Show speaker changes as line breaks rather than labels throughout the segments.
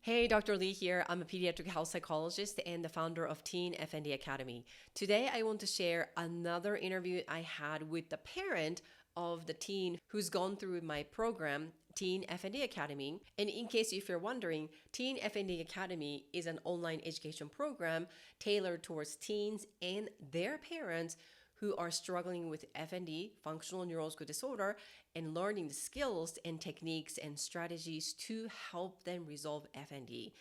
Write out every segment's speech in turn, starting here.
Hey, Dr. Lee here. I'm a pediatric health psychologist and the founder of Teen FND Academy. Today, I want to share another interview I had with the parent of the teen who's gone through my program, Teen FND Academy. And in case if you're wondering, Teen FND Academy is an online education program tailored towards teens and their parents who are struggling with FND, functional neurological disorder, and learning the skills and techniques and strategies to help them resolve FND.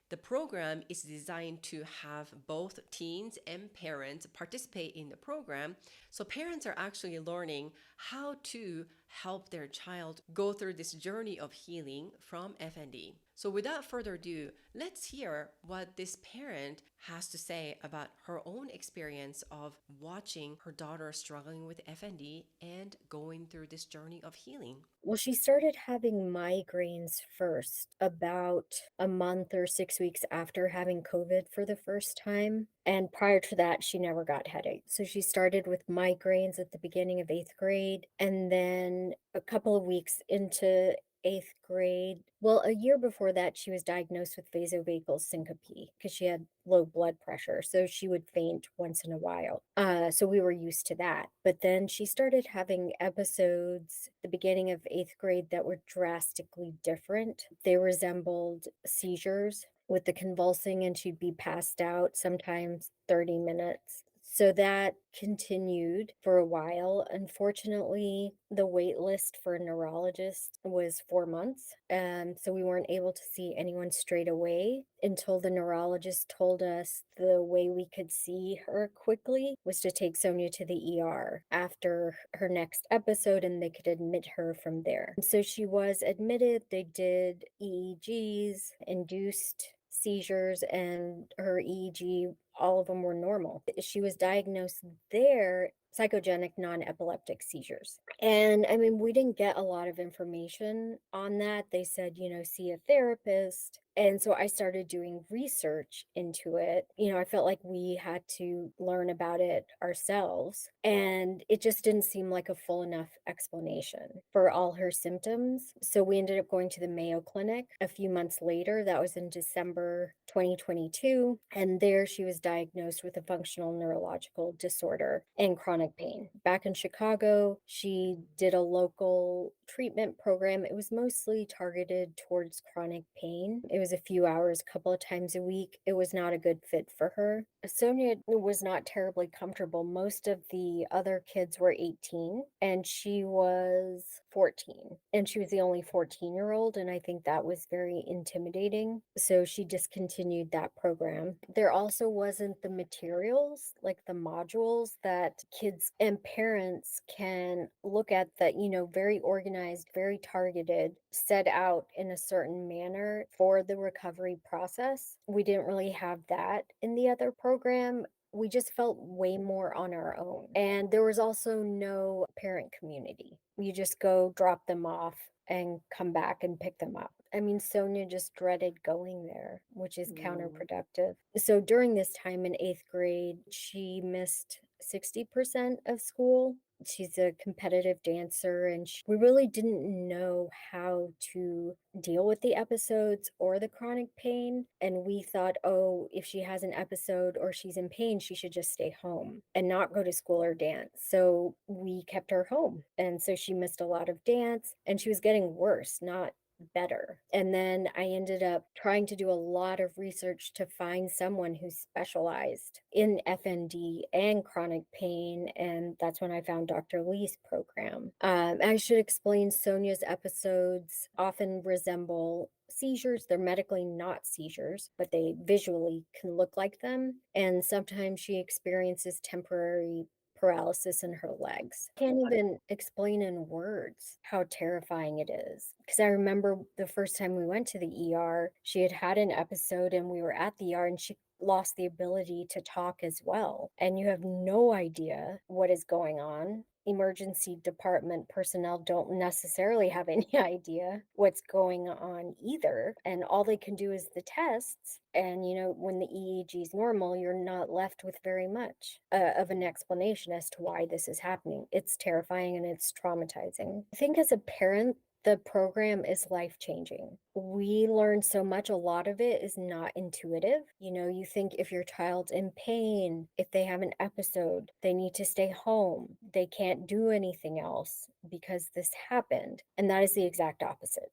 The program is designed to have both teens and parents participate in the program. So parents are actually learning how to help their child go through this journey of healing from FND. So without further ado, let's hear what this parent has to say about her own experience of watching her daughter struggling with FND and going through this journey of healing.
Well, she started having migraines first about a month or 6 weeks after having COVID for the first time. And prior to that, she never got headaches. So she started with migraines at the beginning of 8th grade. And then a couple of weeks into 8th grade, well, a year before that, she was diagnosed with vasovagal syncope because she had low blood pressure. So she would faint once in a while. So we were used to that. But then she started having episodes at the beginning of 8th grade that were drastically different. They resembled seizures with the convulsing, and she'd be passed out sometimes 30 minutes. So that continued for a while. Unfortunately, the wait list for a neurologist was 4 months. So we weren't able to see anyone straight away until the neurologist told us the way we could see her quickly was to take Sonia to the ER after her next episode, and they could admit her from there. So she was admitted. They did EEGs, induced seizures, and her EEG, all of them were normal. She was diagnosed there psychogenic non-epileptic seizures. And I mean, we didn't get a lot of information on that. They said, see a therapist. And so I started doing research into it. I felt like we had to learn about it ourselves. And it just didn't seem like a full enough explanation for all her symptoms. So we ended up going to the Mayo Clinic a few months later. That was in December 2022. And there she was diagnosed with a functional neurological disorder and chronic pain. Back in Chicago, she did a local treatment program. It was mostly targeted towards chronic pain. It was a few hours, a couple of times a week. It was not a good fit for her. Sonia was not terribly comfortable. Most of the other kids were 18 and she was 14. And she was the only 14-year-old, and I think that was very intimidating. So she discontinued that program. There also wasn't the materials, like the modules that kids and parents can look at that, very organized, very targeted, set out in a certain manner for the recovery process. We didn't really have that in the other program. We just felt way more on our own. And there was also no parent community. You just go drop them off and come back and pick them up. I mean, Sonia just dreaded going there, which is counterproductive. So during this time in 8th grade, she missed 60% of school. She's a competitive dancer, and we really didn't know how to deal with the episodes or the chronic pain. And we thought, oh, if she has an episode or she's in pain, she should just stay home and not go to school or dance. So we kept her home. And so she missed a lot of dance, and she was getting worse, not better. And then I ended up trying to do a lot of research to find someone who specialized in FND and chronic pain. And that's when I found Dr. Lee's program. I should explain Sonia's episodes often resemble seizures. They're medically not seizures, but they visually can look like them. And sometimes she experiences temporary paralysis in her legs. Can't even explain in words how terrifying it is. Because I remember the first time we went to the ER, she had had an episode and we were at the ER and she lost the ability to talk as well. And you have no idea what is going on. Emergency department personnel don't necessarily have any idea what's going on either. And all they can do is the tests. And, when the EEG is normal, you're not left with very much of an explanation as to why this is happening. It's terrifying and it's traumatizing. I think as a parent, The program is life-changing. We learn so much, a lot of it is not intuitive. You think if your child's in pain, if they have an episode, they need to stay home, they can't do anything else because this happened. And that is the exact opposite.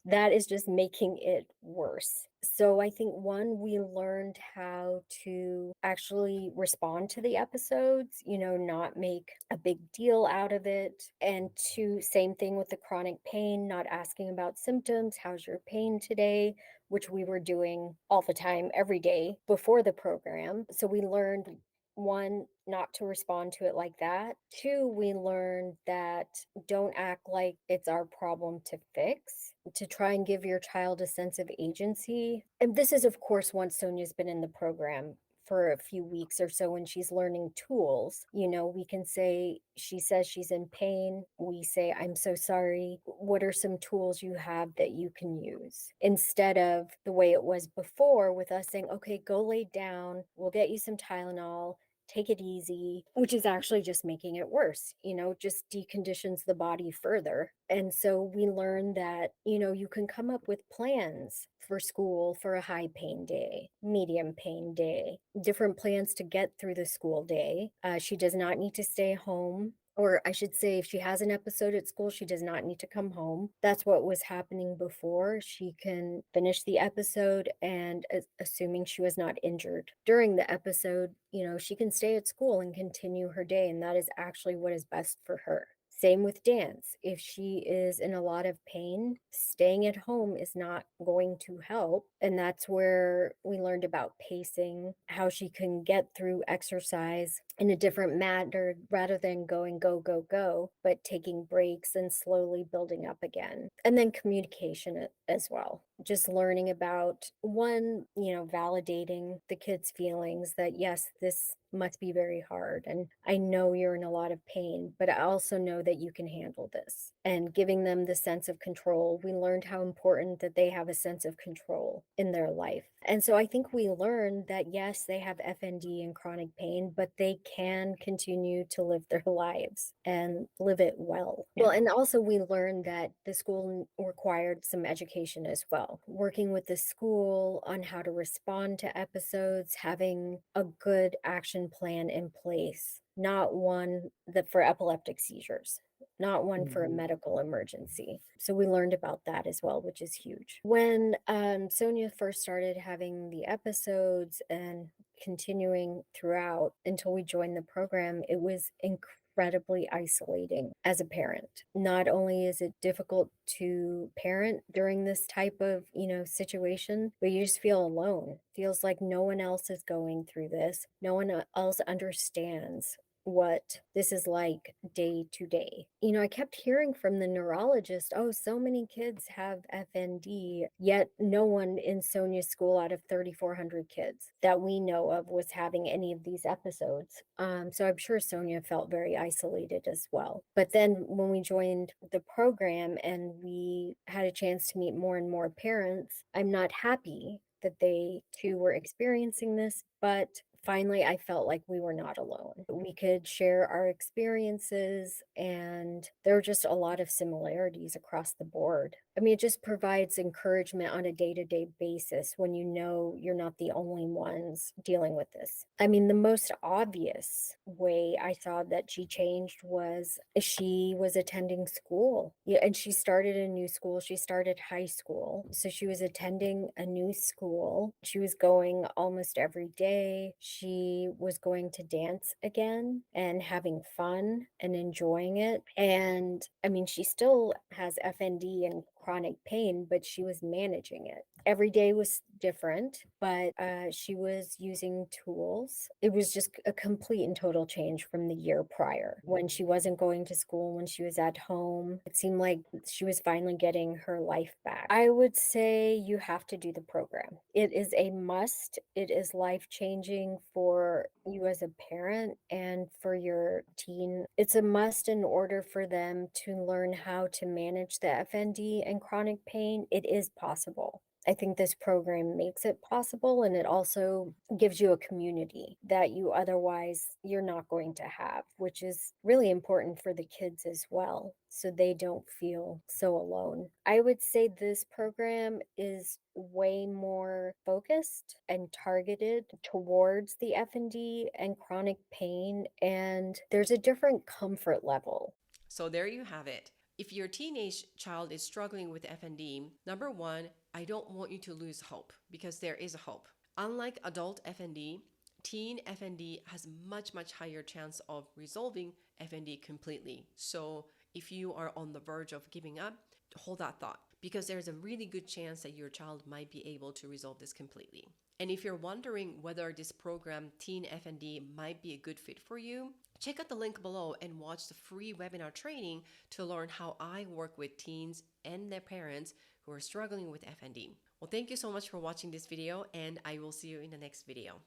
That is just making it worse. So I think one, we learned how to actually respond to the episodes, not make a big deal out of it. And two, same thing with the chronic pain, not asking about symptoms. How's your pain today? Which we were doing all the time, every day before the program. So we learned, one, not to respond to it like that. Two, we learned that don't act like it's our problem to fix, to try and give your child a sense of agency. And this is, of course, once Sonia's been in the program for a few weeks or so when she's learning tools. We can say, she says she's in pain. We say, I'm so sorry. What are some tools you have that you can use? Instead of the way it was before with us saying, okay, go lay down. We'll get you some Tylenol. Take it easy, which is actually just making it worse, just deconditions the body further. And so we learned that, you can come up with plans for school for a high pain day, medium pain day, different plans to get through the school day. She does not need to stay home. Or I should say, if she has an episode at school, she does not need to come home. That's what was happening before. She can finish the episode, and assuming she was not injured during the episode, she can stay at school and continue her day. And that is actually what is best for her. Same with dance. If she is in a lot of pain, staying at home is not going to help. And that's where we learned about pacing, how she can get through exercise in a different manner rather than going go, go, go, but taking breaks and slowly building up again. And then communication as well. Just learning about, one, validating the kids' feelings that, yes, this must be very hard. And I know you're in a lot of pain, but I also know that you can handle this. And giving them the sense of control. We learned how important that they have a sense of control in their life. And so I think we learned that, yes, they have FND and chronic pain, but they can continue to live their lives and live it well. Well, and also we learned that the school required some education as well. Working with the school on how to respond to episodes, having a good action plan in place, not one that for epileptic seizures, not one for a medical emergency. So we learned about that as well, which is huge. When Sonia first started having the episodes and continuing throughout until we joined the program, it was incredibly isolating as a parent. Not only is it difficult to parent during this type of, situation, but you just feel alone. Feels like no one else is going through this. No one else understands what this is like day to day. I kept hearing from the neurologist, oh, so many kids have FND, yet no one in Sonia's school out of 3,400 kids that we know of was having any of these episodes. So I'm sure Sonia felt very isolated as well. But then when we joined the program and we had a chance to meet more and more parents, I'm not happy that they too were experiencing this, but finally, I felt like we were not alone. We could share our experiences, and there were just a lot of similarities across the board. I mean, it just provides encouragement on a day-to-day basis when you know you're not the only ones dealing with this. I mean, the most obvious way I saw that she changed was she was attending school. Yeah, and she started a new school. She started high school. So she was attending a new school. She was going almost every day. She was going to dance again and having fun and enjoying it. And I mean, she still has FND and chronic pain, but she was managing it. Every day was different, but she was using tools. It was just a complete and total change from the year prior when she wasn't going to school, when she was at home. It seemed like she was finally getting her life back. I would say you have to do the program. It is a must. It is life-changing for you as a parent and for your teen. It's a must in order for them to learn how to manage the FND and chronic pain. It is possible. I think this program makes it possible, and it also gives you a community that you're not going to have, which is really important for the kids as well, so they don't feel so alone. I would say this program is way more focused and targeted towards the FND and chronic pain, and there's a different comfort level.
So there you have it. If your teenage child is struggling with FND, number one, I don't want you to lose hope because there is a hope. Unlike adult FND, teen FND has much higher chance of resolving FND completely. So if you are on the verge of giving up, hold that thought because there's a really good chance that your child might be able to resolve this completely. And if you're wondering whether this program, Teen FND, might be a good fit for you, check out the link below and watch the free webinar training to learn how I work with teens and their parents who are struggling with FND. Well, thank you so much for watching this video, and I will see you in the next video.